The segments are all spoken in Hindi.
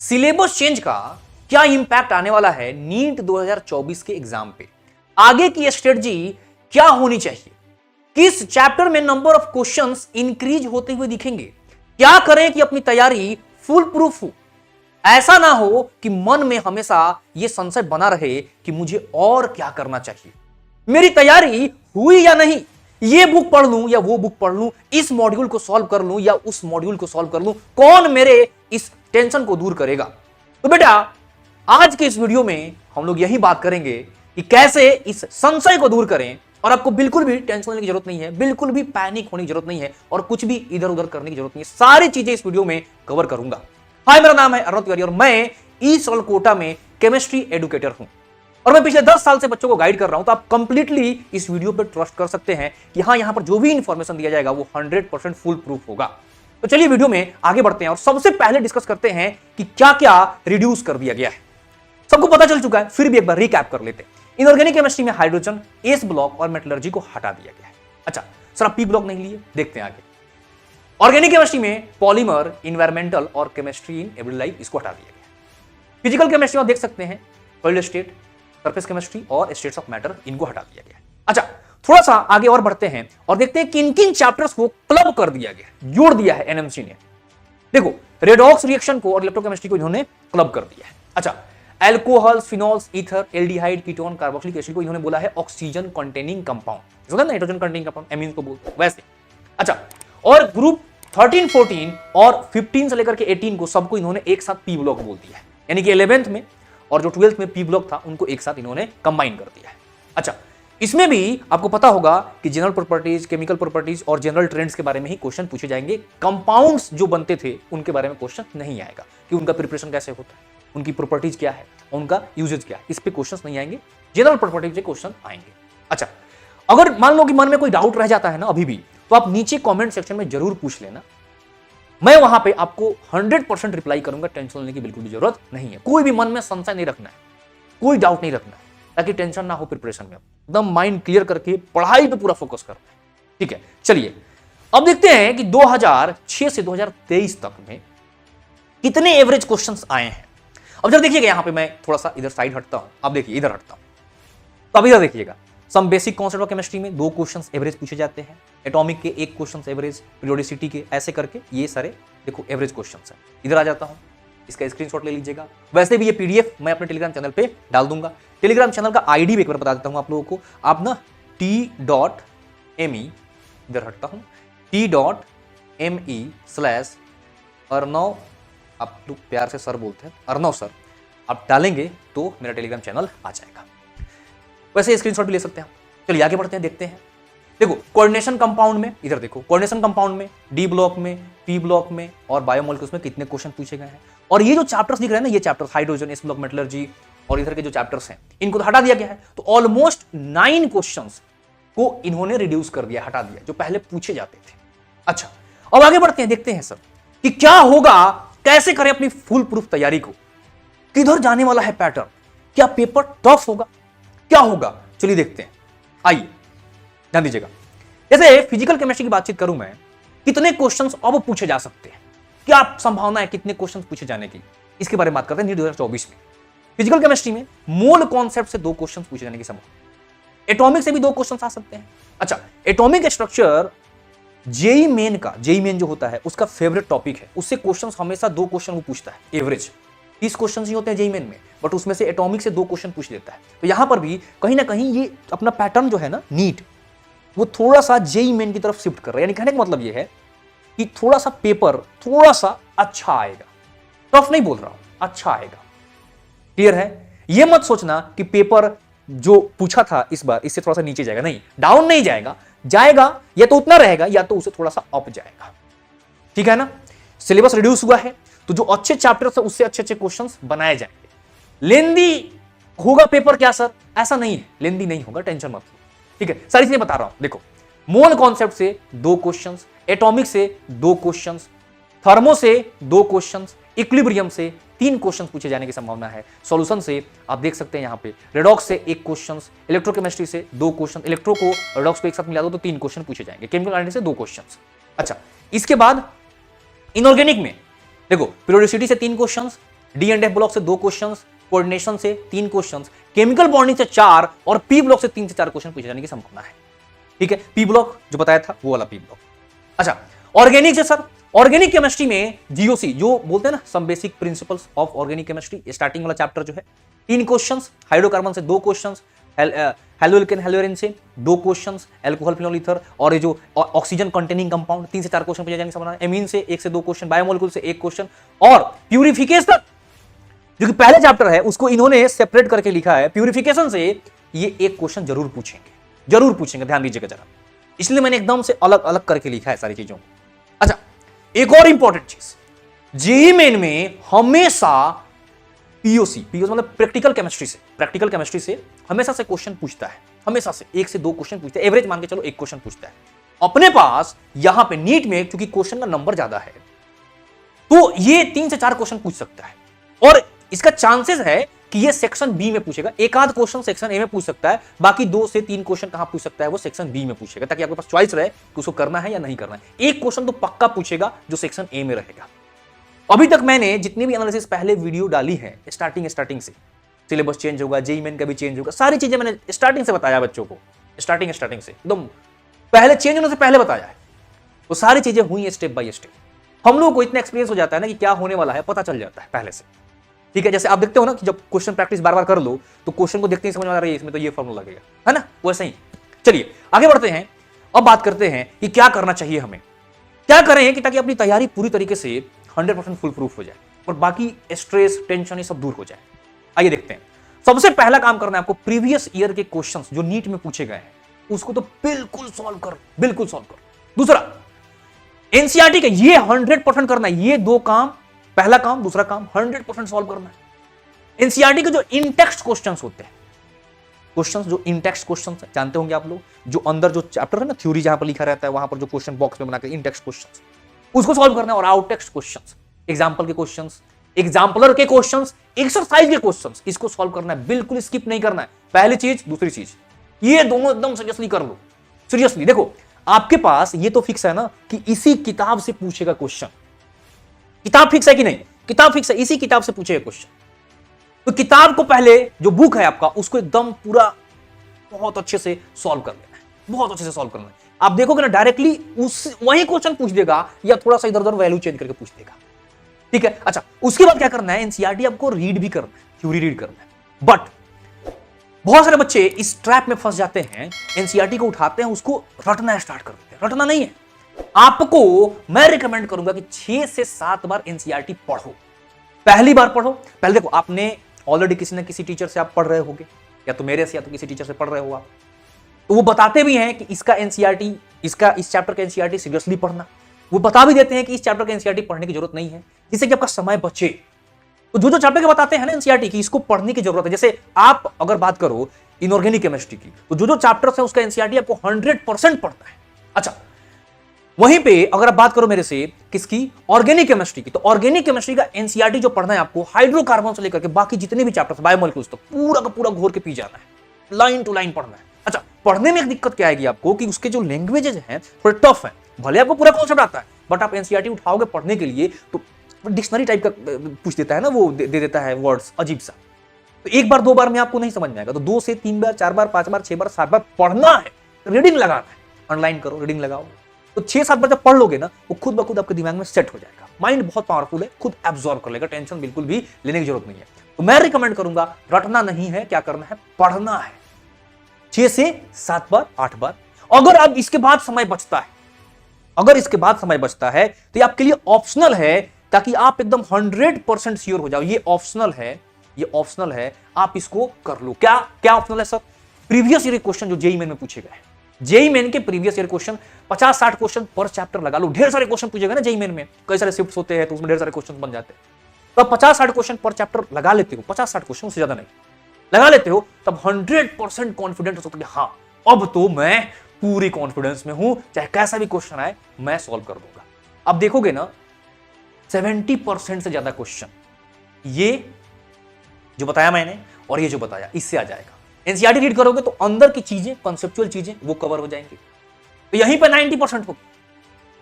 सिलेबस चेंज का क्या इंपैक्ट आने वाला है नीट 2024 के एग्जाम पे? आगे की स्ट्रेटजी क्या होनी चाहिए? किस चैप्टर में नंबर ऑफ क्वेश्चंस इंक्रीज होते हुए दिखेंगे? क्या करें कि अपनी तैयारी फुल प्रूफ हो? ऐसा ना हो कि मन में हमेशा यह संशय बना रहे कि मुझे और क्या करना चाहिए, मेरी तैयारी हुई या नहीं, ये बुक पढ़ लूं या वो बुक पढ़ लूं, इस मॉड्यूल को सॉल्व कर लूं या उस मॉड्यूल को सॉल्व कर लूं, कौन मेरे इस टेंशन को दूर करेगा? तो बेटा, आज के इस वीडियो में हम लोग यही बात करेंगे कि कैसे इस संशय को दूर करें और आपको बिल्कुल भी टेंशन लेने की जरूरत नहीं है, बिल्कुल भी पैनिक होने की जरूरत नहीं है और कुछ भी इधर उधर करने की जरूरत नहीं है। सारी चीजें इस वीडियो में कवर करूंगा। हाय, मेरा नाम है अर्नव तिवारी और मैं ई सॉल्व कोटा में केमिस्ट्री एडुकेटर हूं और मैं पिछले 10 साल से बच्चों को गाइड कर रहा हूं। तो आप कंप्लीटली इस वीडियो पर ट्रस्ट कर सकते हैं कि हाँ, यहां पर जो भी इंफॉर्मेशन दिया जाएगा वो 100% फुल प्रूफ होगा। तो चलिए वीडियो में आगे बढ़ते हैं और सबसे पहले डिस्कस करते हैं कि क्या क्या रिड्यूस कर दिया गया है। सबको पता चल चुका है, फिर भी एक बार रिकैप कर लेते हैं। इनऑर्गेनिक केमिस्ट्री में हाइड्रोजन, एस ब्लॉक और मेटलर्जी को हटा दिया गया है। अच्छा सर, आप पी ब्लॉक नहीं लिए, देखते हैं आगे। ऑर्गेनिक केमिस्ट्री में पॉलीमर, इन्वायरमेंटल और केमिस्ट्री इन एवरीडे लाइफ, इसको हटा दिया गया। फिजिकल केमिस्ट्री में देख सकते हैं सॉलिड स्टेट, सरफेस केमिस्ट्री और स्टेट्स ऑफ मैटर, इनको हटा दिया गया। अच्छा, थोड़ा सा आगे और बढ़ते हैं और देखते हैं किन किन चैप्टर्स को क्लब कर दिया गया, जोड़ दिया है एनएमसी ने। देखो, रेडॉक्स रिएक्शन को और इलेक्ट्रोकेमिस्ट्री को इन्होंने क्लब कर दिया है। अच्छा, alcohols, phenols, ether, aldehyde, ketone, carboxylic acid को इन्होंने बोला है ऑक्सीजन कंटेनिंग कंपाउंड, होता है ना नाइट्रोजन कंटेनिंग कंपाउंड, एमीन को बोलते हैं वैसे। अच्छा, और ग्रुप 13, 14 और 15 से लेकर के 18 को सबको इन्होंने एक साथ पी ब्लॉक बोल दिया है, यानी कि 11th में और जो 12th में पी ब्लॉक था उनको एक साथ इन्होंने कंबाइन कर दिया है। अच्छा, इसमें भी आपको पता होगा कि जनरल प्रॉपर्टीज, केमिकल प्रॉपर्टीज और जनरल ट्रेंड्स के बारे में ही क्वेश्चन पूछे जाएंगे। कंपाउंड्स जो बनते थे उनके बारे में क्वेश्चन नहीं आएगा कि उनका प्रिपरेशन कैसे होता है, उनकी प्रॉपर्टीज क्या है, उनका यूजेज क्या है, इस पे क्वेश्चंस नहीं आएंगे। जनरल प्रॉपर्टीज के क्वेश्चन आएंगे। अच्छा, अगर मान लो कि मन में कोई डाउट रह जाता है ना अभी भी, तो आप नीचे कॉमेंट सेक्शन में जरूर पूछ लेना, मैं वहां पे आपको 100% रिप्लाई करूंगा। टेंशन लेने की बिल्कुल भी जरूरत नहीं है, कोई भी मन में संशय नहीं रखना है, कोई डाउट नहीं रखना है, ताकि टेंशन ना हो प्रिपरेशन में। एकदम माइंड क्लियर करके पढ़ाई पे पूरा फोकस करना है, ठीक है। चलिए अब देखते हैं कि 2006 से 2023 तक में कितने एवरेज क्वेश्चंस आए हैं। अब जब देखिएगा, यहां पे मैं थोड़ा सा इधर साइड हटता हूं, अब देखिए इधर हटता हूं, तो अब इधर देखिएगा, some basic concept of chemistry में 2 क्वेश्चंस एवरेज पूछे जाते हैं, एटॉमिक के 1 क्वेश्चन एवरेज, पीरियोडिसिटी के, ऐसे करके ये सारे देखो एवरेज क्वेश्चंस हैं। इधर आ जाता हूं, इसका स्क्रीनशॉट ले लीजिएगा। वैसे भी ये पीडीएफ मैं अपने टेलीग्राम चैनल पे डाल दूंगा। टेलीग्राम चैनल का आईडी भी एक बार बता देता हूं आप लोगों को, आप ना t.me, इधर हटता हूं, t.me/अर्नव, आप लोग प्यार से सर बोलते हैं, अर्नव सर, आप डालेंगे तो मेरा टेलीग्राम चैनल आ जाएगा। वैसे स्क्रीनशॉट भी ले सकते हैं। चलिए आगे बढ़ते हैं, देखते हैं। देखो, कोऑर्डिनेशन कंपाउंड में, इधर देखो, कोऑर्डिनेशन कंपाउंड में, डी ब्लॉक में, पी ब्लॉक में और बायोमोलिक्यूल्स में कितने क्वेश्चन पूछे गए हैं। और ये जो चैप्टर्स दिख रहे हैं ना, ये chapters hydrogen, S block, metallurgy और इधर के जो चैप्टर्स हैं, इनको तो हटा दिया गया है। तो ऑलमोस्ट 9 क्वेश्चंस को इन्होंने रिड्यूस कर दिया, हटा दिया, जो पहले पूछे जाते थे। अच्छा, अब आगे बढ़ते हैं, देखते हैं सर कि क्या होगा, कैसे करें अपनी फुल प्रूफ तैयारी को, किधर जाने वाला है पैटर्न, क्या पेपर टफ होगा, क्या होगा, चलिए देखते हैं। आइए ध्यान दीजिएगा। जैसे फिजिकल केमिस्ट्री की बातचीत करूं मैं, कितने क्वेश्चंस अब पूछे जा सकते हैं, क्या संभावना है कितने क्वेश्चंस पूछे जाने की, इसके बारे में बात करते हैं। नीट 2024 में फिजिकल केमिस्ट्री में मोल कॉन्सेप्ट से 2 क्वेश्चंस पूछे जाने की संभावना, एटॉमिक से भी 2 क्वेश्चंस आ सकते हैं। अच्छा, एटॉमिक स्ट्रक्चर जेई मेन का, जेई मेन जो होता है उसका फेवरेट टॉपिक है, उससे क्वेश्चंस हमेशा 2 क्वेश्चन वो पूछता है, एवरेज 30 क्वेश्चन ही होते हैं जेई मेन में, बट उसमें से एटॉमिक से 2 क्वेश्चन पूछ लेता है। तो यहां पर भी कहीं ना कहीं ये अपना पैटर्न जो है ना नीट, वो थोड़ा सा जेई मेन की तरफ शिफ्ट कर रहा है। यानी कहने का मतलब ये है कि थोड़ा सा पेपर थोड़ा सा अच्छा आएगा, टफ नहीं बोल रहा हूं, अच्छा आएगा। क्लियर है? ये मत सोचना कि पेपर जो पूछा था इस बार इससे थोड़ा सा नीचे जाएगा, नहीं, डाउन नहीं जाएगा, जाएगा या तो उतना रहेगा या तो उसे थोड़ा सा अप जाएगा। ठीक है ना? सिलेबस रिड्यूस हुआ है तो जो अच्छे चैप्टर्स है उससे अच्छे अच्छे क्वेश्चंस बनाए जाएंगे। लेंदी होगा पेपर क्या सर? ऐसा नहीं है, लेंदी नहीं होगा, टेंशन मत लो। ठीक है, सारी चीजें बता रहा हूं। देखो, मोल कॉन्सेप्ट से 2 क्वेश्चंस, एटॉमिक से 2 क्वेश्चंस, थर्मो से 2 क्वेश्चंस, इक्विलिब्रियम से 3 क्वेश्चन पूछे जाने की संभावना है। सॉल्यूशन से आप देख सकते हैं यहां पे रेडॉक्स से 1 क्वेश्चन, इलेक्ट्रोकेमिस्ट्री से 2 क्वेश्चन, इलेक्ट्रो को रेडॉक्स को एक साथ मिला दो तो 3 क्वेश्चन पूछे जाएंगे, केमिकल एनालिसिस से 2 क्वेश्चन। अच्छा, इसके बाद इनऑर्गेनिक में देखो, पीरियोडिसिटी से 3 क्वेश्चंस, D&F ब्लॉक से 2 क्वेश्चंस, कोऑर्डिनेशन से 3 क्वेश्चंस, केमिकल बॉन्डिंग से 4 और पी ब्लॉक से 3 से 4 क्वेश्चन पूछे जाने की संभावना है। ठीक है, पी ब्लॉक जो बताया था वो वाला पी ब्लॉक। अच्छा, ऑर्गेनिक से सर, ऑर्गेनिक केमिस्ट्री में जीओसी जो बोलते हैं ना, some basic principles of organic chemistry, starting वाला चैप्टर जो है 3 क्वेश्चंस, हाइड्रोकार्बन से 2 क्वेश्चंस, हेलोएल्केन हेलोएरिन से 2 क्वेश्चंस, अल्कोहल फिनोल ईथर और ये जो ऑक्सीजन कंटेनिंग कंपाउंड 3 से 4 क्वेश्चन पूछे जाने की संभावना है। एमीन से 1 से 2 क्वेश्चन, बायोमोलिक्यूल से 1 क्वेश्चन और प्यूरिफिकेशन जो कि पहले चैप्टर है उसको इन्होंने सेपरेट करके लिखा है, प्यूरिफिकेशन से ये 1 क्वेश्चन जरूर पूछेंगे, ध्यान दीजिएगा जरा, इसलिए मैंने एकदम से अलग अलग करके लिखा है सारी चीजों को। अच्छा, एक और इंपॉर्टेंट चीज, जेईई मेन में हमेशा पीओसी मतलब प्रैक्टिकल केमिस्ट्री से हमेशा से क्वेश्चन पूछता है, हमेशा से 1 से 2 क्वेश्चन पूछता है, एवरेज मान के चलो 1 क्वेश्चन पूछता है। अपने पास यहां पे नीट में क्योंकि क्वेश्चन का नंबर ज्यादा है तो ये 3 से 4 क्वेश्चन पूछ सकता है और इसका चांसेस है कि ये सेक्शन बी में पूछेगा, एक आध क्वेश्चन सेक्शन ए में पूछ सकता है, बाकी 2 से 3 क्वेश्चन कहां पूछ सकता है, वो सेक्शन बी में पूछेगा, ताकि आपके पास चॉइस रहे कि उसको करना है या नहीं करना है। 1 क्वेश्चन तो पक्का पूछेगा जो सेक्शन ए में रहेगा। अभी तक मैंने जितनी भी एनालिसिस पहले वीडियो डाली है स्टार्टिंग से, सिलेबस चेंज होगा, जेईई मेन का भी चेंज होगा, सारी चीजें मैंने स्टार्टिंग से बताया बच्चों को, स्टार्टिंग से एकदम पहले चेंज होने से पहले बताया है। वो सारी चीजें हुई है स्टेप बाय स्टेप। हम लोगों को इतना एक्सपीरियंस हो जाता है ना कि क्या होने वाला है पता चल जाता है पहले से। ठीक है, जैसे आप देखते हो ना कि जब क्वेश्चन प्रैक्टिस बार बार कर लो तो क्वेश्चन को देखते ही समझ में आ रही है इसमें तो ये फॉर्मूला लगेगा, है ना, वैसे ही। चलिए आगे बढ़ते हैं, अब बात करते हैं कि क्या करना चाहिए हमें, क्या करें कि ताकि अपनी तैयारी पूरी तरीके से 100% फुल प्रूफ हो जाए और बाकी स्ट्रेस टेंशन ये सब दूर हो जाए। आइए देखते हैं। सबसे पहला काम करना है आपको, प्रीवियस ईयर के क्वेश्चंस जो नीट में पूछे गए हैं उसको तो बिल्कुल सॉल्व करो। दूसरा, एनसीईआरटी का ये 100% करना है। ये 2 काम, पहला काम, दूसरा काम 100% सॉल्व करना है। एनसीईआरटी के जो इंटेक्स्ट क्वेश्चंस होते हैं, जो इंटेक्स्ट क्वेश्चंस जानते होंगे आप लोग, जो अंदर जो चैप्टर है ना, थ्योरी जहां पर लिखा रहता है वहां पर जो क्वेश्चन बॉक्स में बनाकर इंटेक्स्ट क्वेश्चंस, उसको सॉल्व करना है। और आउटटेक्स्ट क्वेश्चंस, एग्जांपल के क्वेश्चंस, एग्जाम्पलर के क्वेश्चंस, एक्सरसाइज के क्वेश्चंस, इसको सॉल्व करना है, बिल्कुल स्किप नहीं करना है। पहली चीज, दूसरी चीज, ये दोनों एकदम सीरियसली कर लो। सीरियसली देखो, आपके पास ये तो फिक्स है ना कि इसी किताब से पूछेगा क्वेश्चन। किताब फिक्स है कि नहीं? किताब फिक्स है, इसी किताब से पूछेगा क्वेश्चन। तो किताब को पहले, जो बुक है आपका, उसको एकदम पूरा बहुत अच्छे से सॉल्व कर लेना है, बहुत अच्छे से सॉल्व करना है। आप देखोगे ना डायरेक्टली वही क्वेश्चन पूछ देगा या थोड़ा सा इधर उधर वैल्यू चेंज करके पूछ देगा। ठीक है, अच्छा, उसके बाद क्या करना है, एनसीईआरटी आपको रीड भी करना है, थ्योरी रीड करना है। बट बहुत सारे बच्चे इस ट्रैप में फंस जाते हैं, एनसीईआरटी को उठाते हैं, उसको रटना स्टार्ट कर देते हैं। रटना नहीं है, आपको मैं रिकमेंड करूंगा कि 6 से 7 बार एनसीईआरटी पढ़ो। पहली बार पढ़ो, पहले देखो आपने ऑलरेडी किसी न किसी टीचर से आप पढ़ रहे होगे, या तो मेरे से या तो किसी टीचर से पढ़ रहे हो आप, तो वो बताते भी हैं कि इसका एनसीईआरटी, इस चैप्टर का एनसीईआरटी सीरियसली पढ़ना। वो बता भी देते हैं कि इस चैप्टर का एनसीईआरटी पढ़ने की जरूरत नहीं है, जिससे कि आपका समय बचे। तो जो चैप्टर के बताते हैं ना एनसीईआरटी की, इसको पढ़ने की जरूरत है। जैसे आप अगर बात करो इनऑर्गेनिक केमिस्ट्री की, तो जो चैप्टर्स है उसका एनसीईआरटी आपको 100% पढ़ना है। अच्छा, वहीं पे अगर आप बात करो मेरे से किसकी, ऑर्गेनिक केमिस्ट्री की, तो ऑर्गेनिक केमिस्ट्री का एनसीईआरटी जो पढ़ना है आपको, हाइड्रोकार्बन से लेकर के बाकी जितने भी चैप्टर्स, बायोमोलिक्यूल्स, तो पूरा का पूरा घोर के पी जाना है, लाइन टू लाइन पढ़ना है। अच्छा, पढ़ने में एक दिक्कत क्या आएगी आपको कि उसके जो लैंग्वेजेस हैं थोड़े टफ हैं। भले आपको पूरा कॉन्सेप्ट आता है, बट आप एनसीईआरटी उठाओगे पढ़ने के लिए तो डिक्शनरी टाइप का पूछ देता है ना, वो दे देता है वर्ड्स अजीब सा। तो एक बार 2 बार में आपको नहीं समझ में आएगा, तो 2 से 3 बार, 4 बार, 5 बार, 6 बार, 7 बार पढ़ना है, रीडिंग लगाना है। ऑनलाइन करो, रीडिंग लगाओ, तो 6-7 बार जब पढ़ लोगे ना, वो खुद ब खुद आपके दिमाग में सेट हो जाएगा। माइंड बहुत पावरफुल है, खुद एब्जॉर्ब कर लेगा, टेंशन बिल्कुल भी लेने की जरूरत नहीं है। तो मैं रिकमेंड करूंगा, रटना नहीं है, क्या करना है, पढ़ना है 6 से 7 बार, 8 बार। अगर अब इसके बाद समय बचता है, तो ये आपके लिए ऑप्शनल है, ताकि आप एकदम 100% श्योर हो जाओ। ये ऑप्शनल है, आप इसको कर लो। क्या ऑप्शनल है सर? प्रीवियस ईयर क्वेश्चन जो जेईई मेन में पूछे गए, जेईई मेन के प्रीवियस ईयर क्वेश्चन 50-60 क्वेश्चन पर चैप्टर लगा लो। ढेर सारे क्वेश्चन पूछेगा ना जेईई मेन में, कई सारे शिफ्ट्स होते हैं तो उसमें ढेर सारे क्वेश्चन बन जाते हैं। तो 50-60 क्वेश्चन पर चैप्टर लगा लेते हो, 50-60 क्वेश्चन, उससे ज्यादा नहीं लगा लेते हो, तब 100% कॉन्फिडेंट हो सकते हो, हाँ अब तो मैं पूरी कॉन्फिडेंस में हूं, चाहे कैसा भी क्वेश्चन आए मैं सॉल्व कर दूंगा। अब देखोगे ना 70% से ज्यादा क्वेश्चन ये जो बताया मैंने और ये जो बताया इससे आ जाएगा। एनसीईआरटी रीड करोगे तो अंदर की चीजें, कॉन्सेप्चुअल चीजें वो कवर हो जाएंगी, तो यहीं पर 90% होगी,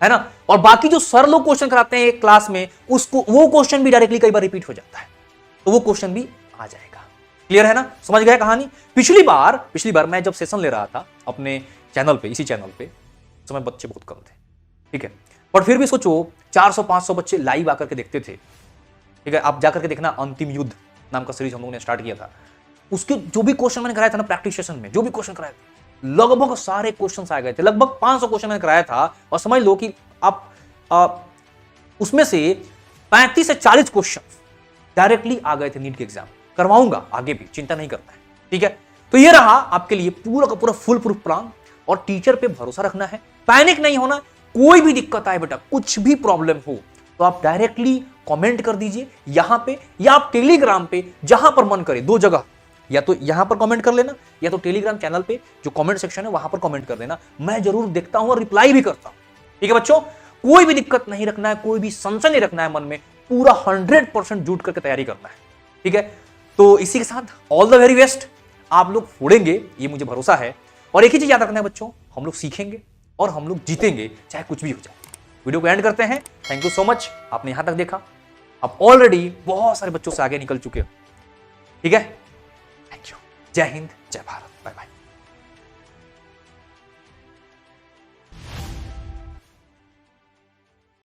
है ना। और बाकी जो सर लोग क्वेश्चन कराते हैं एक क्लास में, उसको वो क्वेश्चन भी डायरेक्टली कई बार रिपीट हो जाता है। तो वो क्वेश्चन भी आ जाएगा। क्लियर है ना, समझ गए कहानी। पिछली बार मैं जब सेशन ले रहा था अपने चैनल पे, इसी चैनल पे, उस समय बच्चे बहुत कम थे, ठीक है, पर फिर भी सोचो 400-500 बच्चे लाइव आकर के देखते थे, ठीक है। आप जाकर के देखना, अंतिम युद्ध नाम का सीरीज हम लोगों ने स्टार्ट किया था, उसके जो भी क्वेश्चन मैंने कराया था ना प्रैक्टिस सेशन में, जो भी क्वेश्चन कराए थे लगभग सारे क्वेश्चन आ गए थे, लगभग 500 क्वेश्चन मैंने कराया था। और समझ लो कि आप उसमें से 35 से 40 क्वेश्चन डायरेक्टली आ गए थे नीट के एग्जाम। करवाऊंगा आगे भी, चिंता नहीं करना है, ठीक है। तो ये रहा आपके लिए पूरा का पूरा फुल प्रूफ प्लान, और टीचर पे भरोसा रखना है, पैनिक नहीं होना। कोई भी दिक्कत आए बेटा, कुछ भी प्रॉब्लम हो तो आप डायरेक्टली कमेंट कर दीजिए यहां पे, या आप टेलीग्राम पे, जहां पर मन करे, दो जगह, या तो यहां पर कमेंट कर लेना, या तो टेलीग्राम चैनल पे जो कमेंट सेक्शन है वहां पर कमेंट कर देना। मैं जरूर देखता हूं और रिप्लाई भी करता हूं, ठीक है बच्चों। कोई भी दिक्कत नहीं रखना है, कोई भी संशय नहीं रखना है मन में, पूरा 100% जुट करके तैयारी करना है, ठीक है। तो इसी के साथ ऑल द वेरी बेस्ट, आप लोग फोड़ेंगे ये मुझे भरोसा है। और एक ही चीज याद रखना है बच्चों, हम लोग सीखेंगे और हम लोग जीतेंगे, चाहे कुछ भी हो जाए। वीडियो को एंड करते हैं। थैंक यू सो मच, आपने यहां तक देखा। आप ऑलरेडी बहुत सारे बच्चों से आगे निकल चुके हो, ठीक है। Thank you. जय हिंद, जय भारत।